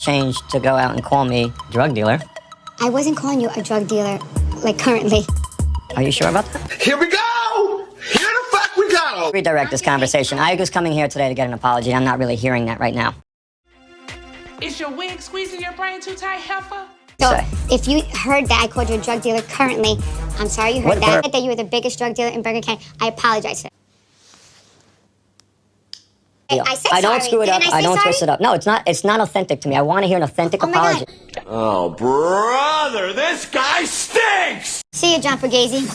changed to go out and call me drug dealer. I wasn't calling you a drug dealer, like currently. Are you sure about that? Here we go! Here the fuck we go! Redirect this conversation. I was coming here today to get an apology. I'm not really hearing that right now. Is your wig squeezing your brain too tight, heifer? So, if you heard that I called you a drug dealer currently, I'm sorry you heard that you were the biggest drug dealer in Burger King. I apologize for that. I said I don't sorry. screw it up. Didn't I don't say twist sorry? it up. No, it's not authentic to me. I want to hear an authentic apology. God. Oh, brother, this guy stinks! See you, John Fugazi.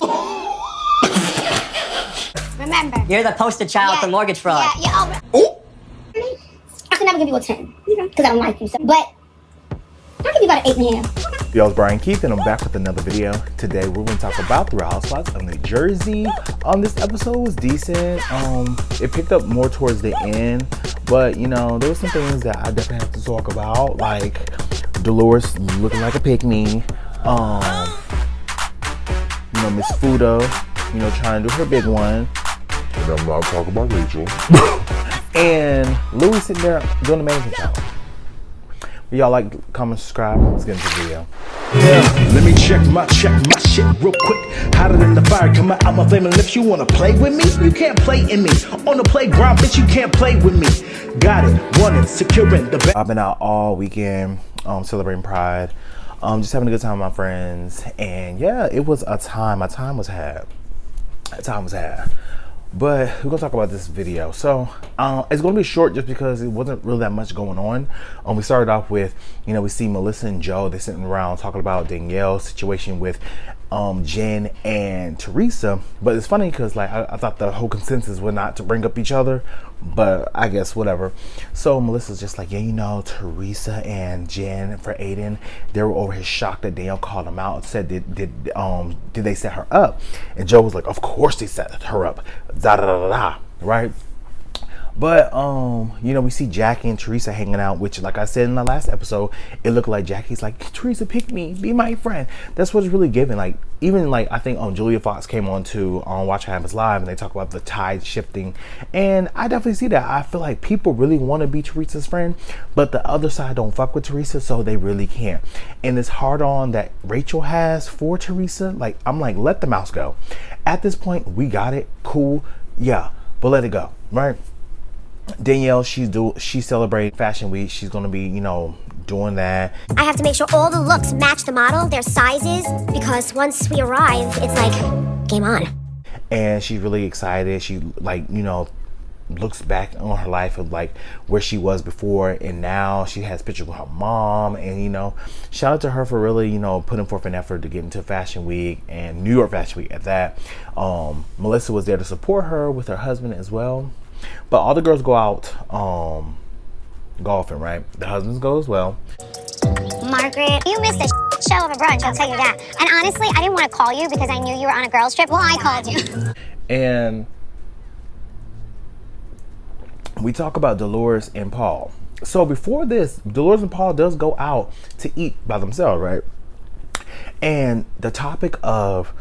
Remember. You're the poster child for mortgage fraud. Yeah. Oh. I can never give you a 10, because I don't like you. So, but I'll give you about an 8.5. Yo, it's Brian Keith, and I'm back with another video. Today, we're going to talk about the Real Housewives of New Jersey. This episode was decent. It picked up more towards the end, but you know, there were some things that I definitely have to talk about, like Dolores looking like a pick-me. You know, Miss Fuda, you know, trying to do her big one. And I'm not talking about Rachel. And Louie sitting there doing the management job. Y'all like, comment, subscribe. Let's get into the video. Yeah, let me check my shit real quick. Hotter than the fire coming out my flaming lips. You wanna play with me? You can't play in me. On the playground, bitch, you can't play with me. Got it, won it, securing the I've been out all weekend, celebrating Pride. Just having a good time with my friends. And yeah, it was a time. My time was had. But we're gonna talk about this video. So it's gonna be short just because it wasn't really that much going on. We started off with, you know, we see Melissa and Joe, they're sitting around talking about Danielle's situation with Jen and Teresa. But it's funny because like I thought the whole consensus was not to bring up each other, but I guess whatever. So Melissa's just like, yeah, you know, Teresa and Jen for Aiden, they were over here shocked that Danielle called them out and said, did they set her up? And Joe was like, of course they set her up, da da da da, right? But you know, we see Jackie and Teresa hanging out, which, like I said in the last episode, it looked like Jackie's like, Teresa, pick me, be my friend. That's what it's really giving. Like, even like I think Julia Fox came on to Watch What Happens Live, and they talk about the tide shifting, and I definitely see that. I feel like people really want to be Teresa's friend, but the other side don't fuck with Teresa, so they really can't. And it's hard on that Rachel has for Teresa. Like, I'm like, let the mouse go. At this point, we got it, cool, yeah, but let it go, right? Danielle, she's celebrating Fashion Week. She's gonna be, you know, doing that. I have to make sure all the looks match the model, their sizes, because once we arrive, it's like, game on. And she's really excited. She, like, you know, looks back on her life of like where she was before and now. She has pictures with her mom, and you know, shout out to her for really, you know, putting forth an effort to get into Fashion Week and New York Fashion Week at that. Melissa was there to support her with her husband as well. But all the girls go out golfing, right? The husbands go as well. Margaret, you missed a show of a brunch, I'll tell you that. And honestly, I didn't want to call you because I knew you were on a girls' trip. Well, I called you. And we talk about Dolores and Paul. So before this, Dolores and Paul does go out to eat by themselves, right? And the topic of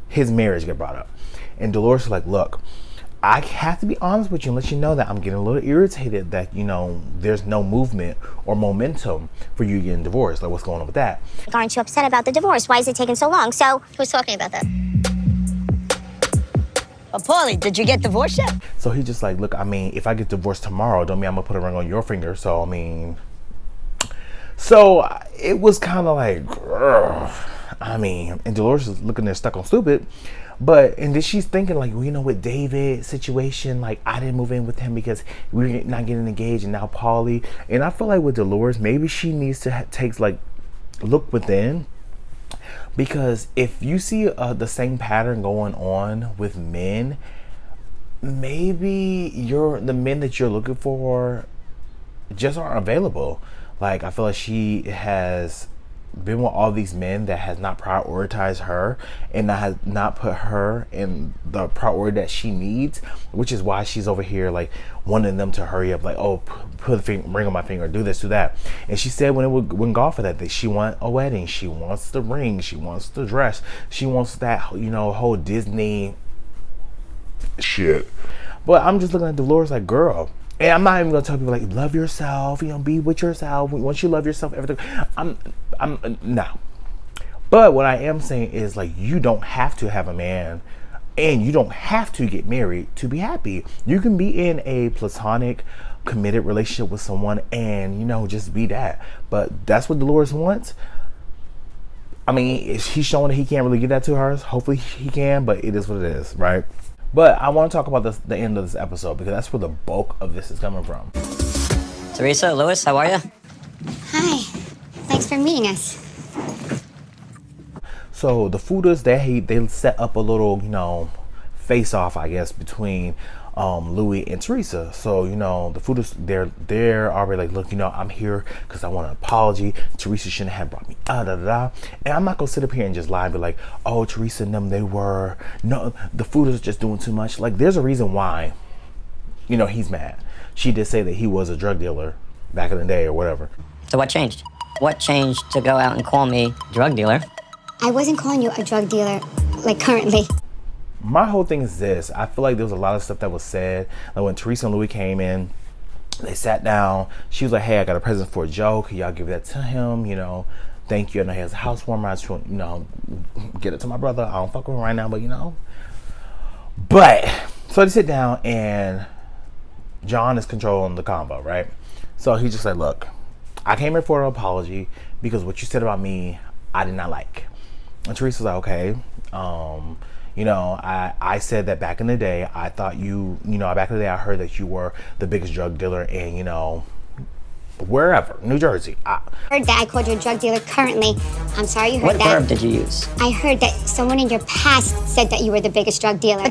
his marriage get brought up. And Dolores is like, look, I have to be honest with you and let you know that I'm getting a little irritated that, you know, there's no movement or momentum for you getting divorced. Like, what's going on with that? Aren't you upset about the divorce? Why is it taking so long? So, who's talking about that? Paulie, did you get divorced yet? So he's just like, look, I mean, if I get divorced tomorrow, don't mean I'm gonna put a ring on your finger. So, I mean, so it was kind of like, ugh. I mean, and Dolores is looking there stuck on stupid. But, and then she's thinking like, well, you know, with David's situation, like I didn't move in with him because we're not getting engaged, and now Paulie. And I feel like with Dolores, maybe she needs to take like, look within. Because if you see the same pattern going on with men, maybe the men that you're looking for just aren't available. Like, I feel like she has been with all these men that has not prioritized her and that has not put her in the priority that she needs, which is why she's over here like wanting them to hurry up, like, oh, put a ring on my finger, do this, do that. And she said when it went golf for that she wants a wedding, she wants the ring, she wants the dress, she wants that, you know, whole Disney shit. But I'm just looking at Dolores like, girl, And I'm not even gonna tell people like love yourself, you know, be with yourself. Once you love yourself, everything. I'm no. But what I am saying is like you don't have to have a man, and you don't have to get married to be happy. You can be in a platonic, committed relationship with someone, and you know just be that. But that's what Dolores wants. I mean, he's showing that he can't really get that to her. Hopefully he can, but it is what it is, right? But I want to talk about the end of this episode because that's where the bulk of this is coming from. Teresa, Louis, how are you? Hi. Thanks for meeting us. So the Fudas, they set up a little, you know, face off, I guess, between Louie and Teresa. So, you know, the Fudas, they're already like, look, you know, I'm here because I want an apology. Teresa shouldn't have brought me And I'm not gonna sit up here and just lie and be like, oh, Teresa and them, the Fudas are just doing too much. Like, there's a reason why, you know, he's mad. She did say that he was a drug dealer back in the day or whatever. So what changed? What changed to go out and call me drug dealer? I wasn't calling you a drug dealer, like currently. My whole thing is this. I feel like there was a lot of stuff that was said. Like when Teresa and Louie came in, they sat down. She was like, hey, I got a present for Joe. Can y'all give that to him? You know, thank you. I know he has a housewarmer. I just want, you know, get it to my brother. I don't fuck with him right now, but you know. But, so they sit down and John is controlling the convo, right? So he just said, look, I came here for an apology because what you said about me, I did not like. And Teresa's like, okay, you know, I said that back in the day, I thought you know, back in the day, I heard that you were the biggest drug dealer in, you know, wherever, New Jersey. I heard that I called you a drug dealer currently. I'm sorry you heard that. What verb did you use? I heard that someone in your past said that you were the biggest drug dealer.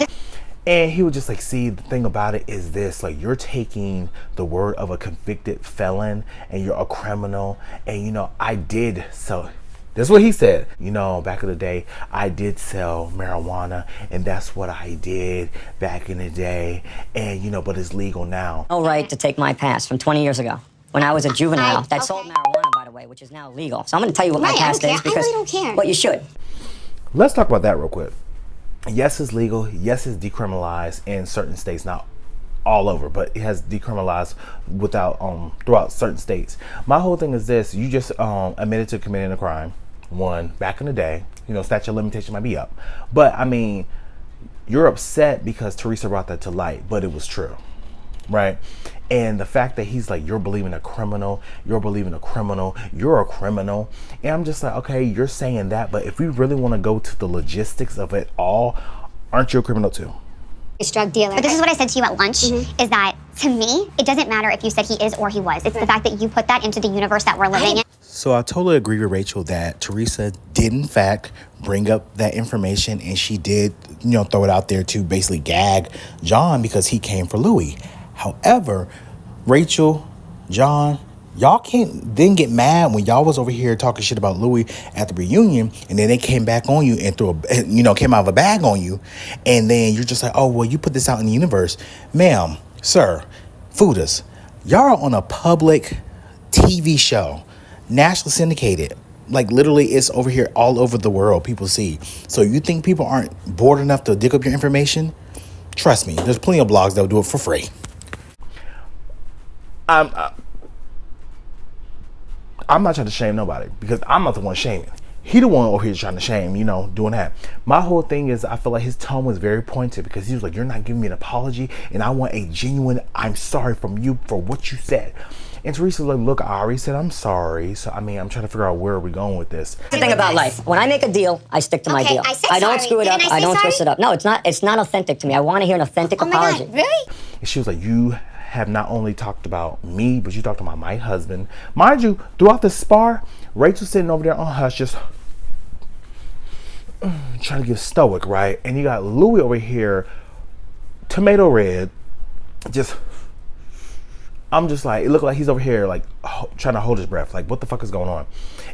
And he was just like, see, the thing about it is this, like, you're taking the word of a convicted felon and you're a criminal. And, you know, I did sell. That's what he said. You know, back in the day, I did sell marijuana, and that's what I did back in the day. And, you know, but it's legal now. No right to take my past from 20 years ago when I was a juvenile that sold marijuana, by the way, which is now legal. So I'm going to tell you what my past is because I really don't care. Well, you should. Let's talk about that real quick. Yes, it's legal. Yes, it's decriminalized in certain states, not all over, but it has decriminalized throughout certain states. My whole thing is this: you just admitted to committing a crime. One, back in the day, you know, statute of limitation might be up, but I mean, you're upset because Teresa brought that to light, but it was true, right? And the fact that he's like, you're believing a criminal, you're a criminal. And I'm just like, okay, you're saying that, but if we really want to go to the logistics of it all, aren't you a criminal too? Drug dealer. But this is what I said to you at lunch, is that to me, it doesn't matter if you said he is or he was. It's the fact that you put that into the universe that we're living in. So I totally agree with Rachel that Teresa did in fact bring up that information, and she did, you know, throw it out there to basically gag John because he came for Louie. However, Rachel, John, y'all didn't get mad when y'all was over here talking shit about Louie at the reunion, and then they came back on you and came out of a bag on you, and then you're just like, oh, well, you put this out in the universe. Ma'am, sir, Fudas, y'all are on a public TV show, nationally syndicated. Like, literally, it's over here all over the world. People see. So you think people aren't bored enough to dig up your information? Trust me, there's plenty of blogs that will do it for free. I'm not trying to shame nobody because I'm not the one shaming. He the one over here trying to shame, you know, doing that. My whole thing is I feel like his tone was very pointed because he was like, you're not giving me an apology and I want a genuine I'm sorry from you for what you said. And Teresa was like, look, I already said I'm sorry. So, I mean, I'm trying to figure out where we're going with this. The thing about life, when I make a deal, I stick to my deal. I don't screw it up. I don't twist it up. No, it's not authentic to me. I want to hear an authentic apology. God, really? And she was like, you have not only talked about me, but you talked about my husband. Mind you, throughout the spar, Rachel's sitting over there on hush, just trying to give stoic, right? And you got Louie over here, tomato red, just, I'm just like, it looked like he's over here like trying to hold his breath. Like, what the fuck is going on?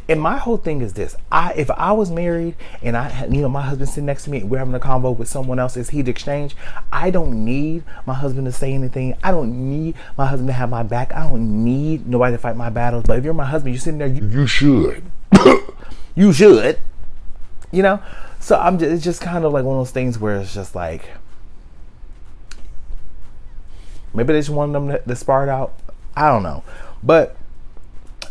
And my whole thing is this: if I was married and I had, you know, my husband sitting next to me and we're having a convo with someone else, it's heat exchange. I don't need my husband to say anything. I don't need my husband to have my back. I don't need nobody to fight my battles. But if you're my husband, you're sitting there, you should. You should. You know? So it's just kind of like one of those things where it's just like, Maybe they just wanted them to spar it out. I don't know. But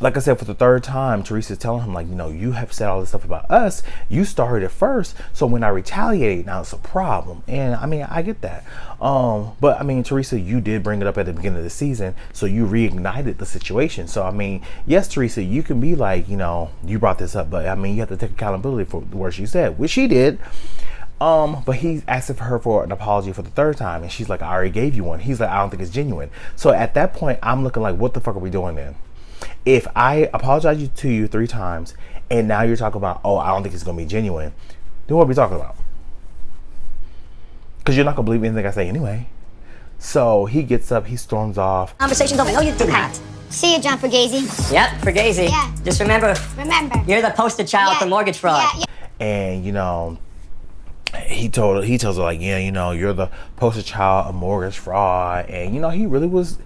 like I said, for the third time, Teresa's telling him, like, you know, you have said all this stuff about us. You started it first. So when I retaliate, now it's a problem. And I mean, I get that. But I mean, Teresa, you did bring it up at the beginning of the season. So you reignited the situation. So, I mean, yes, Teresa, you can be like, you know, you brought this up. But I mean, you have to take accountability for the words you said, which she did. But he's asking for her for an apology for the third time. And she's like, I already gave you one. He's like, I don't think it's genuine. So at that point, I'm looking like, what the fuck are we doing then? If I apologize to you 3 times and now you're talking about, oh, I don't think it's going to be genuine, then what are we talking about? Because you're not going to believe anything I say anyway. So he gets up, he storms off. Conversations over. No, you do not. See you, John Fugazi. Yep, Fugazi. Yeah. Just remember, you're the poster child for mortgage fraud. Yeah. And, you know, he tells her, like, yeah, you know, you're the poster child of mortgage fraud. And, you know, he really was...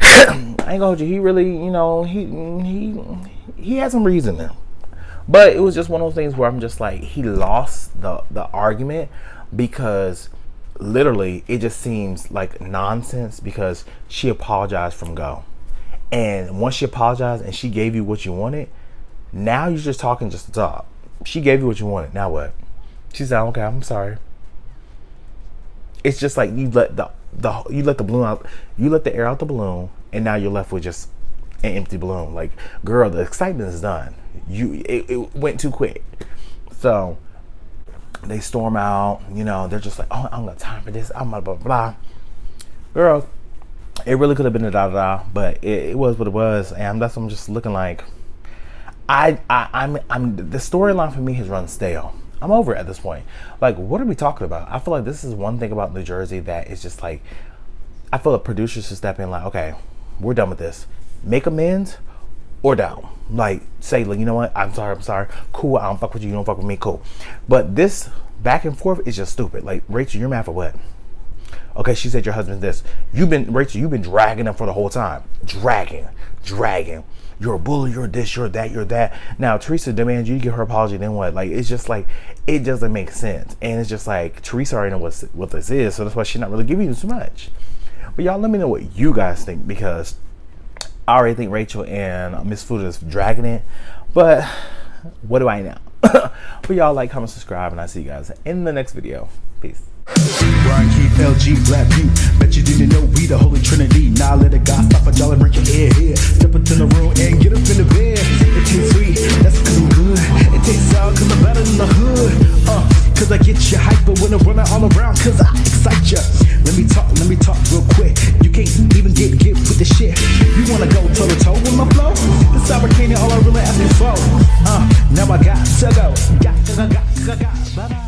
I ain't gonna hold you. He really, you know, he had some reason there, but it was just one of those things where I'm just like, he lost the argument because literally it just seems like nonsense because she apologized from go, and once she apologized and she gave you what you wanted, now you're just talking just to talk. She gave you what you wanted. Now what? She said, okay, I'm sorry. It's just like you let the balloon out, you let the air out the balloon, and now you're left with just an empty balloon. Like, girl, the excitement is done. It went too quick. So they storm out. You know, they're just like, oh, I'm got time for this. I'm blah blah blah. Girl, it really could have been a da da da, but it was what it was, and that's what I'm just looking like. I'm the storyline for me has run stale. I'm over it at this point. Like, what are we talking about? I feel like this is one thing about New Jersey that is just like, I feel like producers should step in like, okay, we're done with this. Make amends or down. Like, say, like, you know what? I'm sorry. Cool, I don't fuck with you. You don't fuck with me. Cool. But this back and forth is just stupid. Like, Rachel, you're mad for what? Okay, she said your husband's this. Rachel, you've been dragging him for the whole time. Dragging. You're a bully, you're this, you're that, you're that. Now, Teresa demands you give her apology, then what? Like, it's just like, it doesn't make sense. And it's just like, Teresa already knows what this is, so that's why she's not really giving you too much. But y'all, let me know what you guys think, because I already think Rachel and Miss Fuda is dragging it. But what do I know? But y'all, like, comment, subscribe, and I'll see you guys in the next video. Peace. Brian Keith, LG, Black Butte. Bet you didn't know we the Holy Trinity. Now let a God stop a jolly, break your head here. Step into the room and get up in the bed. It tastes sweet, that's cause I'm good. It tastes sour cause I'm better than the hood. Cause I get you hyper when I'm running all around, cause I excite you. Let me talk real quick. You can't even get with the shit. You wanna go toe to toe with my flow? This African all I really asking for. Now I got to go. Got. Bye-bye.